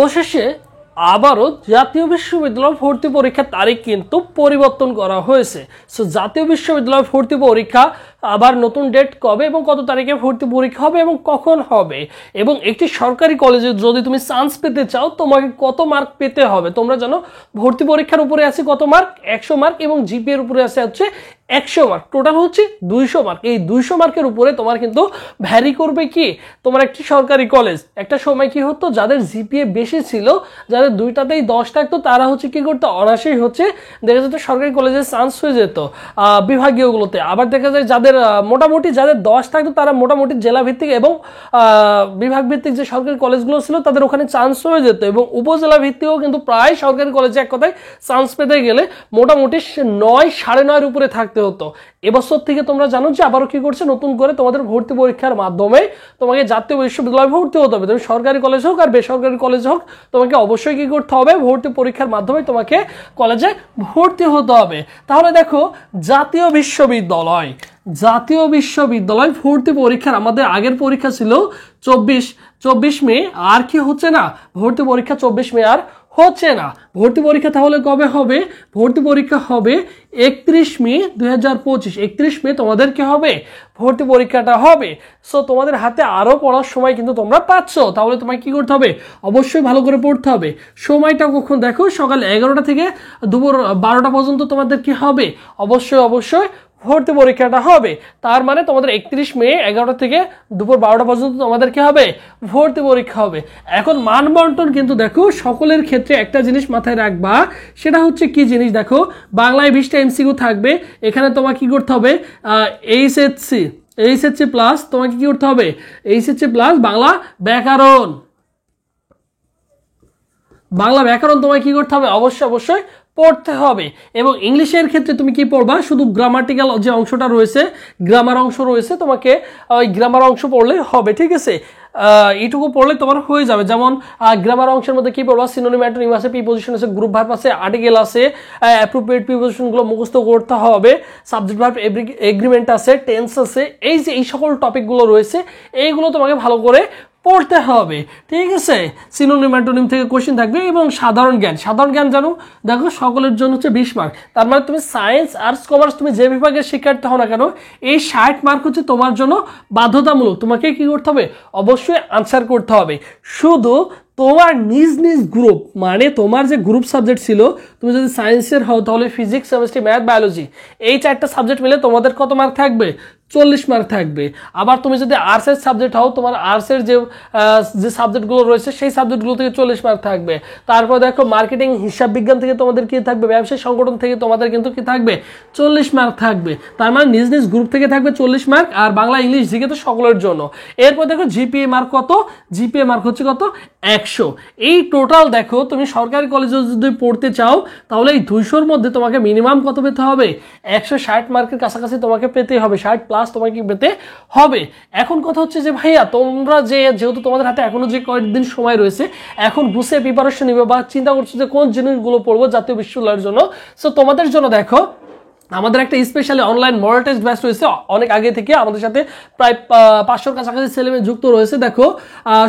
অবশেষে আবারও জাতীয় বিশ্ববিদ্যালয় ভর্তি পরীক্ষার তারিখ কিন্তু পরিবর্তন করা হয়েছে। সো জাতীয় বিশ্ববিদ্যালয় ভর্তি পরীক্ষা আবার নতুন ডেট কবে এবং কত তারিখে ভর্তি পরীক্ষা হবে এবং কখন হবে, এবং একটি সরকারি কলেজে যদি তুমি চান্স পেতে চাও তোমাকে কত মার্ক পেতে হবে। তোমরা জানো ভর্তি পরীক্ষার উপরে আছে কত মার্ক, 100 মার্ক, এবং জিপিএ এর উপরে আছে হচ্ছে 100 মার্ক, টোটাল হচ্ছে 200 মার্ক। এই 200 মার্কের উপরে তোমার কিন্তু ভ্যারি করবে কি তোমার একটি সরকারি কলেজ। একটা সময় কি হতো, যাদের জিপিএ বেশি ছিল, যাদের দুইটাতেই 10 থাকতো, তারা হচ্ছে কি করতো, অনায়াসেই হচ্ছে দেখা যেত সরকারি কলেজে চান্স হয়ে যেত বিভাগীয়গুলোতে। আবার দেখা যায় যাদের মোটামুটি যাদের 10 থাকতো তারা মোটামুটি জেলা ভিত্তিক এবং বিভাগ ভিত্তিক যে সরকারি কলেজগুলো ছিল তাদের ওখানে চান্স হয়ে যেত, এবং উপজেলা ভিত্তিকও কিন্তু প্রায় সরকারি কলেজে এক কথায় চান্স পেতে গেলে মোটামুটি 9 9.5 উপরে থাকতে হতো। এবছর থেকে তোমরা জানো যে আবারও কি করছে, নতুন করে তোমাদের ভর্তি পরীক্ষার মাধ্যমে তোমাকে জাতীয় বিশ্ববিদ্যালয়ে ভর্তি হতে হবে। তুমি সরকারি কলেজ হোক আর বেসরকারি কলেজ হোক, তোমাকে অবশ্যই কি করতে হবে, ভর্তি পরীক্ষার মাধ্যমে তোমাকে কলেজে ভর্তি হতে হবে। তাহলে দেখো জাতীয় বিশ্ববিদ্যালয় ভর্তি পরীক্ষার আমাদের আগের পরীক্ষা ছিল 24 মে, আর কি হচ্ছে না, ভর্তি পরীক্ষা 24 মে আর হচ্ছে না। ভর্তি পরীক্ষা তাহলে কবে হবে? ভর্তি পরীক্ষা হবে 31 মে 2025। 31 মে তোমাদের কি হবে, ভর্তি পরীক্ষাটা হবে। সো তোমাদের হাতে আরো পড়ার সময় কিন্তু তোমরা পাচ্ছ। তাহলে তোমাকে কি করতে হবে, অবশ্যই ভালো করে পড়তে হবে। সময়টা কখন দেখো, সকাল 11টা থেকে দুপুর 12টা পর্যন্ত তোমাদের কি হবে, অবশ্যই ভর্তি পরীক্ষাটা হবে। তার মানে তোমাদের 31 মে 11টা থেকে দুপুর 12টা পর্যন্ত তোমাদের কি হবে, ভর্তি পরীক্ষা হবে। এখন মান বন্টন কিন্তু দেখো সকলের ক্ষেত্রে একটা জিনিস মাথায় রাখবা, সেটা হচ্ছে কি জিনিস দেখো, বাংলায় 20টা এমসিকিউ থাকবে। এখানে তোমাকে কি করতে হবে, এইচএসসি প্লাস তোমাকে কি করতে হবে, এইচএসসি প্লাস বাংলা ব্যাকরণ তোমায় কি করতে হবে, অবশ্যই পড়তে হবে। এবং ইংলিশের ক্ষেত্রে তুমি কি পড়বা, শুধু গ্রামাটিক্যাল যে অংশটা রয়েছে, গ্রামার অংশ রয়েছে, তোমাকে ওই গ্রামার অংশ পড়লে হবে, ঠিক আছে। এইটুকু পড়লে তোমার হয়ে যাবে। যেমন গ্রামার অংশের মধ্যে কি পড়বা, সিনোনিম অ্যান্টোনিম আছে, প্রিপোজিশন আছে, গ্রুপ ভার্ব আছে, আর্টিকেল আছে, অ্যাপ্রোপ্রিয়েট প্রিপোজিশনগুলো মুখস্থ করতে হবে, সাবজেক্ট ভার্ব এগ্রিমেন্ট আছে, টেন্স আছে, এই সকল টপিকগুলো রয়েছে, এইগুলো তোমাকে ভালো করে পড়তে হবে, ঠিক আছে। সিনোনিম অ্যান্টোনিম থেকে কোশ্চেন থাকবে, এবং সাধারণ জ্ঞান জানো দেখো সকলের জন্য হচ্ছে 20 মার্ক। তার মানে তুমি সায়েন্স, আর্টস, কমার্স তুমি যে বিভাগের শিক্ষার্থী হও না কেন, এই 60 মার্ক হচ্ছে তোমার জন্য বাধ্যতামূলক। তোমাকে কি করতে হবে, অবশ্যই আনসার করতে হবে। শুধু তোমার নিজ গ্রুপ, মানে তোমার যে গ্রুপ সাবজেক্ট ছিল, তুমি যদি সায়েন্সের হও তাহলে ফিজিক্স, কেমিস্ট্রি, ম্যাথ, বায়োলজি, এই 4টা সাবজেক্ট মিলে তোমাদের কত মার্ক থাকবে, 40 মার্ক থাকবে। আবার তুমি যদি আর্টসের সাবজেক্ট হও, তোমার আর্টসের যে সাবজেক্টগুলো রয়েছে সেই সাবজেক্টগুলো থেকে 40 মার্ক থাকবে। তারপর দেখো মার্কেটিং, হিসাব বিজ্ঞান থেকে তোমাদের কি থাকবে, ব্যবসায়িক সংগঠন থেকে তোমাদের কিন্তু কি থাকবে, 40 মার্ক থাকবে। তার মানে নিজ গ্রুপ থেকে থাকবে 40 মার্ক, আর বাংলা, ইংলিশ, জিকে তো সকলের জন্য। এরপর দেখো জিপিএ মার্ক কত, জিপিএ মার্ক হচ্ছে কত, 100। এই টোটাল দেখো তুমি সরকারি কলেজে যদি পড়তে চাও তাহলে এই 200-র মধ্যে তোমাকে মিনিমাম কত পেতে হবে, 160 মার্কের কাছাকাছি তোমাকে পেতে হবে, 60 প্লাস তোমাকে পেতে হবে। এখন কথা হচ্ছে যে ভাইয়া তোমরা যেহেতু তোমাদের হাতে এখনো যে কয়েকদিন সময় রয়েছে, এখন গুছিয়ে প্রিপারেশন নিবে বা চিন্তা করছো যে কোন জিনিসগুলো পড়বো জাতীয় বিশ্ববিদ্যালয়ের জন্য। সো তোমাদের জন্য দেখো আমাদের একটা specially online model test batch রয়েছে। অনেক আগে থেকে আমাদের সাথে প্রায় 500-র কাছাকাছি ছেলেমেয়ে যুক্ত রয়েছে। দেখো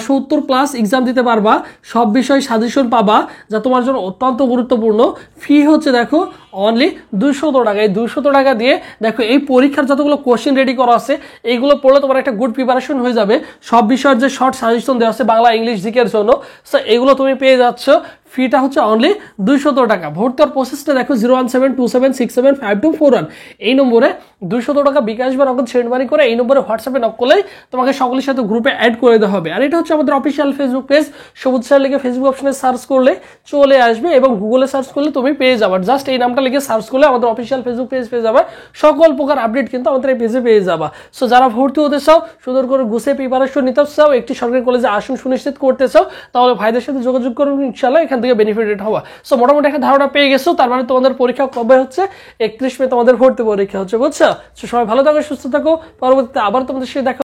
70+ এক্সাম দিতে পারবা, সব বিষয় সাজেশন পাবা, যা তোমার জন্য অত্যন্ত গুরুত্বপূর্ণ। ফি হচ্ছে দেখো অনলি 200 টাকা। এই 200 টাকা দিয়ে দেখো এই পরীক্ষার যতগুলো কোশ্চেন রেডি করা আছে এইগুলো পড়লে তোমার একটা গুড প্রিপারেশন হয়ে যাবে। সব বিষয়ের যে শর্ট সাজেশন দেওয়া আছে বাংলা, ইংলিশ, জিকের জন্য, সো এগুলো তুমি পেয়ে যাচ্ছ। ফিটা হচ্ছে অনলি 200 টাকা। ভর্তি হওয়ার প্রসেসটা দেখো 01727675241 এই নম্বরে 200 টাকা বিকাশ বা নগদ সেন্ড মানি করে এই নম্বরে হোয়াটসঅ্যাপে নক করলেই তোমাকে সকলের সাথে গ্রুপে অ্যাড করে দেওয়া হবে। আর এটা হচ্ছে আমাদের অফিসিয়াল ফেসবুক পেজ, সবুজ স্যার লিখে ফেসবুক অপশনে সার্চ করলে চলে আসবে, এবং গুগলে সার্চ করলে তুমি পেয়ে যাবে। জাস্ট এই নামটা লিখে সার্চ করলে আমাদের অফিসিয়াল ফেসবুক পেজ পেয়ে যাবে। সকল প্রকার আপডেট কিন্তু আমাদের এই পেজে পেয়ে যাবা। সো যারা ভর্তি হতে চাও, সুন্দর করে গুছিয়ে প্রিপারেশন নিতে চাও, একটি সরকারি কলেজে আসন সুনিশ্চিত করতে চাও, তাহলে ভাইদের সাথে যোগাযোগ করুন, ইনশাআল্লাহ এখান থেকে বেনিফিটেড হওয়া। সো মোটামুটি একটা ধারণা পেয়ে গেছো। তার মানে তোমাদের পরীক্ষা কবে হচ্ছে, 31 মে তোমাদের ভর্তি পরীক্ষা হচ্ছে, বুঝছো। সবাই ভালো থাকো, সুস্থ থাকো, পরবর্তীতে আবার তোমাদের সাথে দেখা